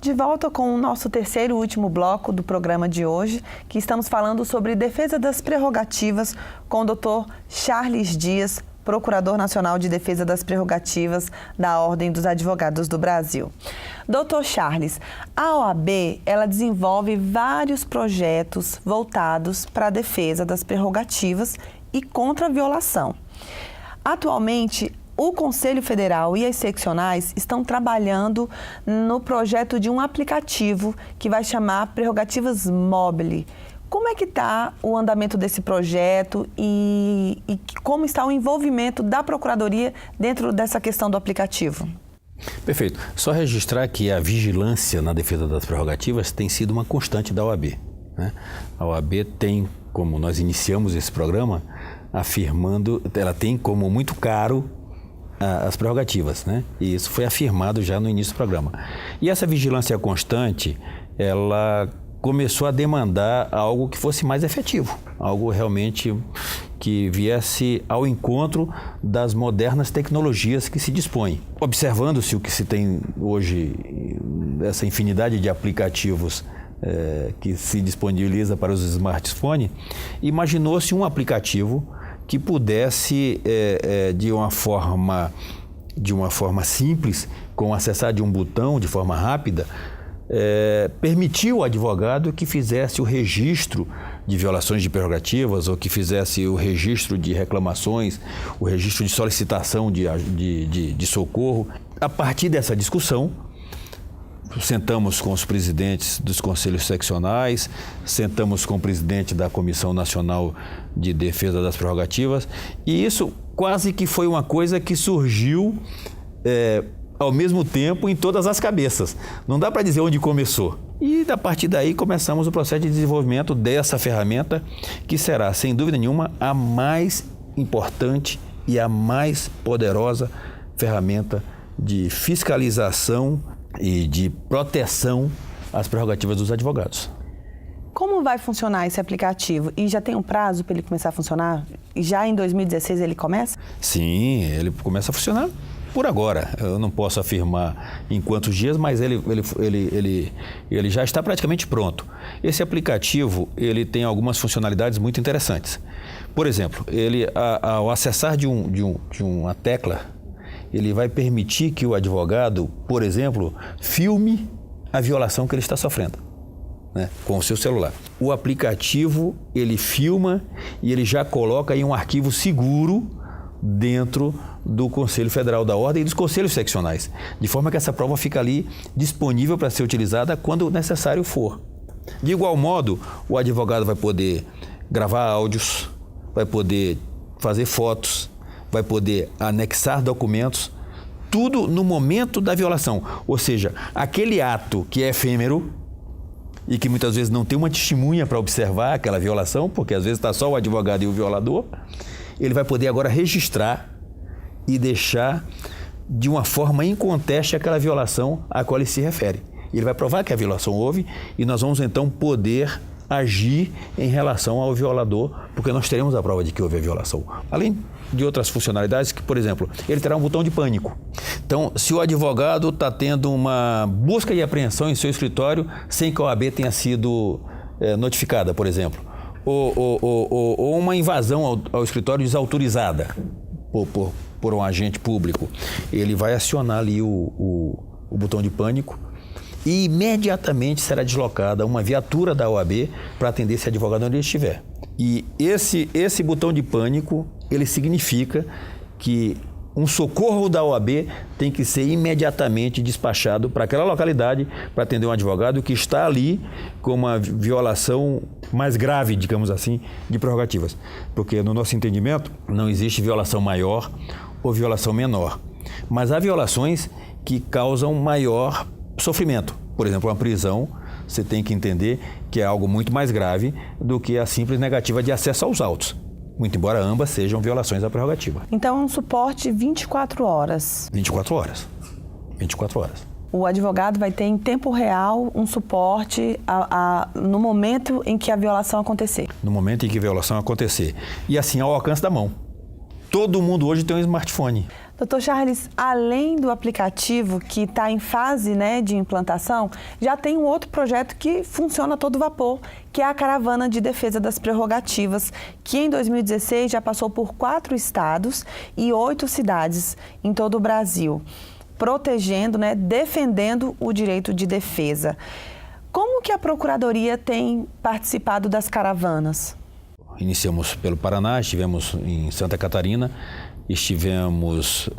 De volta com o nosso terceiro e último bloco do programa de hoje, que estamos falando sobre defesa das prerrogativas com o Dr. Charles Dias, Procurador Nacional de Defesa das Prerrogativas da Ordem dos Advogados do Brasil. Dr. Charles, a OAB, ela desenvolve vários projetos voltados para a defesa das prerrogativas e contra a violação. Atualmente, o Conselho Federal e as seccionais estão trabalhando no projeto de um aplicativo que vai chamar Prerrogativas Mobile. Como é que está o andamento desse projeto e como está o envolvimento da Procuradoria dentro dessa questão do aplicativo? Perfeito. Só registrar que a vigilância na defesa das prerrogativas tem sido uma constante da OAB, né? A OAB tem, como nós iniciamos esse programa, afirmando, ela tem como muito caro as prerrogativas, né? E isso foi afirmado já no início do programa. E essa vigilância constante, ela começou a demandar algo que fosse mais efetivo, algo realmente que viesse ao encontro das modernas tecnologias que se dispõem. Observando-se o que se tem hoje, essa infinidade de aplicativos que se disponibiliza para os smartphones, imaginou-se um aplicativo que pudesse, de uma forma simples, com acessar de um botão, de forma rápida, permitir ao advogado que fizesse o registro de violações de prerrogativas ou que fizesse o registro de reclamações, o registro de solicitação de socorro. A partir dessa discussão, sentamos com os presidentes dos conselhos seccionais, sentamos com o presidente da Comissão Nacional de Defesa das Prerrogativas, e isso quase que foi uma coisa que surgiu ao mesmo tempo em todas as cabeças. Não dá para dizer onde começou. E a partir daí começamos o processo de desenvolvimento dessa ferramenta, que será, sem dúvida nenhuma, a mais importante e a mais poderosa ferramenta de fiscalização e de proteção às prerrogativas dos advogados. Como vai funcionar esse aplicativo? E já tem um prazo para ele começar a funcionar? E já em 2016 ele começa? Sim, ele começa a funcionar por agora. Eu não posso afirmar em quantos dias, mas ele já está praticamente pronto. Esse aplicativo, ele tem algumas funcionalidades muito interessantes. Por exemplo, ao acessar de uma tecla, ele vai permitir que o advogado, por exemplo, filme a violação que ele está sofrendo, né, com o seu celular. O aplicativo, ele filma e ele já coloca em um arquivo seguro dentro do Conselho Federal da Ordem e dos conselhos seccionais, de forma que essa prova fica ali disponível para ser utilizada quando necessário for. De igual modo, o advogado vai poder gravar áudios, vai poder fazer fotos, vai poder anexar documentos, tudo no momento da violação. Ou seja, aquele ato que é efêmero e que muitas vezes não tem uma testemunha para observar aquela violação, porque às vezes está só o advogado e o violador, ele vai poder agora registrar e deixar de uma forma inconteste aquela violação a qual ele se refere. Ele vai provar que a violação houve e nós vamos então poder agir em relação ao violador, porque nós teremos a prova de que houve a violação. Além de outras funcionalidades, que, por exemplo, ele terá um botão de pânico. Então, se o advogado está tendo uma busca e apreensão em seu escritório sem que a OAB tenha sido notificada, por exemplo, ou uma invasão ao escritório desautorizada por um agente público, ele vai acionar ali o botão de pânico e imediatamente será deslocada uma viatura da OAB para atender esse advogado onde ele estiver. E esse botão de pânico, ele significa que um socorro da OAB tem que ser imediatamente despachado para aquela localidade para atender um advogado que está ali com uma violação mais grave, digamos assim, de prerrogativas. Porque no nosso entendimento não existe violação maior ou violação menor, mas há violações que causam maior sofrimento. Por exemplo, uma prisão, você tem que entender que é algo muito mais grave do que a simples negativa de acesso aos autos, muito embora ambas sejam violações da prerrogativa. Então é um suporte 24 horas. 24 horas. 24 horas. O advogado vai ter em tempo real um suporte no momento em que a violação acontecer. No momento em que a violação acontecer. E assim, ao alcance da mão. Todo mundo hoje tem um smartphone. Doutor Charles, além do aplicativo que está em fase, né, de implantação, já tem um outro projeto que funciona a todo vapor, que é a Caravana de Defesa das Prerrogativas, que em 2016 já passou por 4 estados e 8 cidades em todo o Brasil, protegendo, né, defendendo o direito de defesa. Como que a Procuradoria tem participado das caravanas? Iniciamos pelo Paraná, estivemos em Santa Catarina, estivemos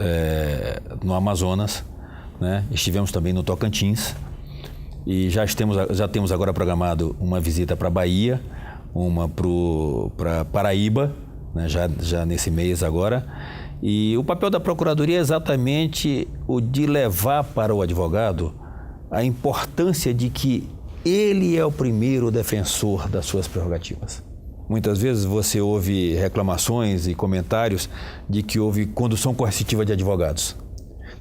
no Amazonas, né? Estivemos também no Tocantins e já temos agora programado uma visita para a Bahia, uma para Paraíba, né? já nesse mês agora. E o papel da Procuradoria é exatamente o de levar para o advogado a importância de que ele é o primeiro defensor das suas prerrogativas. Muitas vezes você ouve reclamações e comentários de que houve condução coercitiva de advogados.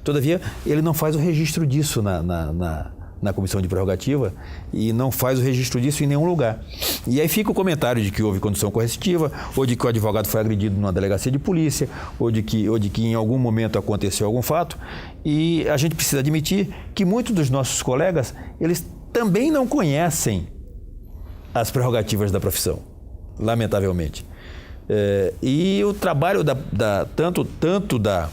Todavia, ele não faz o registro disso na comissão de prerrogativa e não faz o registro disso em nenhum lugar. E aí fica o comentário de que houve condução coercitiva, ou de que o advogado foi agredido numa delegacia de polícia, ou de que em algum momento aconteceu algum fato. E a gente precisa admitir que muitos dos nossos colegas, eles também não conhecem as prerrogativas da profissão. Lamentavelmente. E o trabalho tanto da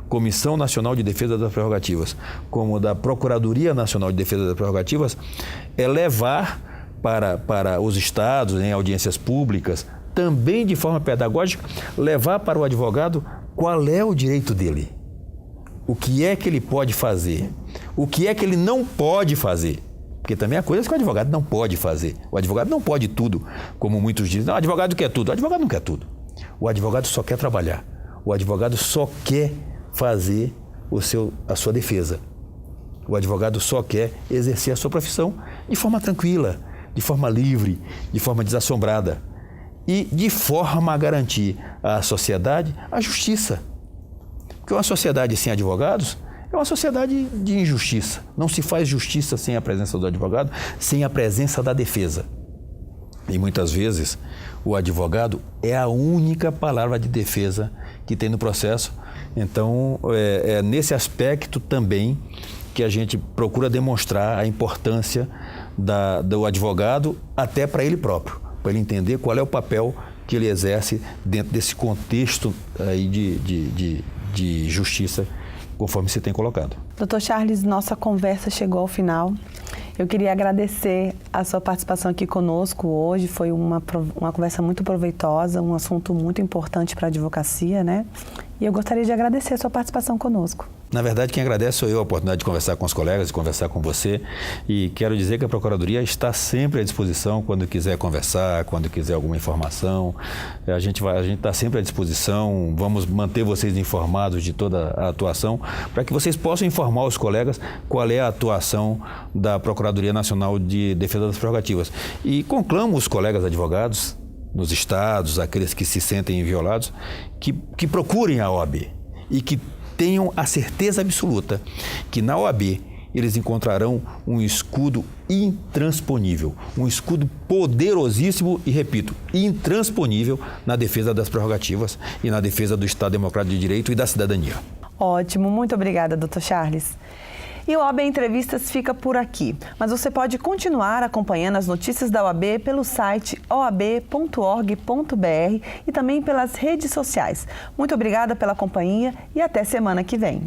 Comissão Nacional de Defesa das Prerrogativas como da Procuradoria Nacional de Defesa das Prerrogativas é levar para os estados, em audiências públicas, também de forma pedagógica, levar para o advogado qual é o direito dele, o que é que ele pode fazer, o que é que ele não pode fazer. Porque também há coisas que o advogado não pode fazer. O advogado não pode tudo, como muitos dizem. Não, o advogado quer tudo. O advogado não quer tudo. O advogado só quer trabalhar. O advogado só quer fazer a sua defesa. O advogado só quer exercer a sua profissão de forma tranquila, de forma livre, de forma desassombrada e de forma a garantir à sociedade a justiça. Porque uma sociedade sem advogados é uma sociedade de injustiça. Não se faz justiça sem a presença do advogado, sem a presença da defesa. E muitas vezes o advogado é a única palavra de defesa que tem no processo. Então, é nesse aspecto também que a gente procura demonstrar a importância do advogado até para ele próprio, para ele entender qual é o papel que ele exerce dentro desse contexto aí de justiça, conforme se tem colocado. Doutor Charles, nossa conversa chegou ao final. Eu queria agradecer a sua participação aqui conosco hoje. Foi uma conversa muito proveitosa, um assunto muito importante para a advocacia, né? E eu gostaria de agradecer a sua participação conosco. Na verdade, quem agradece sou eu a oportunidade de conversar com os colegas, de conversar com você. E quero dizer que a Procuradoria está sempre à disposição quando quiser conversar, quando quiser alguma informação. A gente está sempre à disposição. Vamos manter vocês informados de toda a atuação para que vocês possam informar os colegas qual é a atuação da Procuradoria Nacional de Defesa das Prerrogativas. E conclamo os colegas advogados nos estados, aqueles que se sentem violados, que procurem a OAB e que tenham a certeza absoluta que na OAB eles encontrarão um escudo intransponível, um escudo poderosíssimo e, repito, intransponível na defesa das prerrogativas e na defesa do Estado Democrático de Direito e da cidadania. Ótimo, muito obrigada, doutor Charles. E o OAB Entrevistas fica por aqui, mas você pode continuar acompanhando as notícias da OAB pelo site oab.org.br e também pelas redes sociais. Muito obrigada pela companhia e até semana que vem.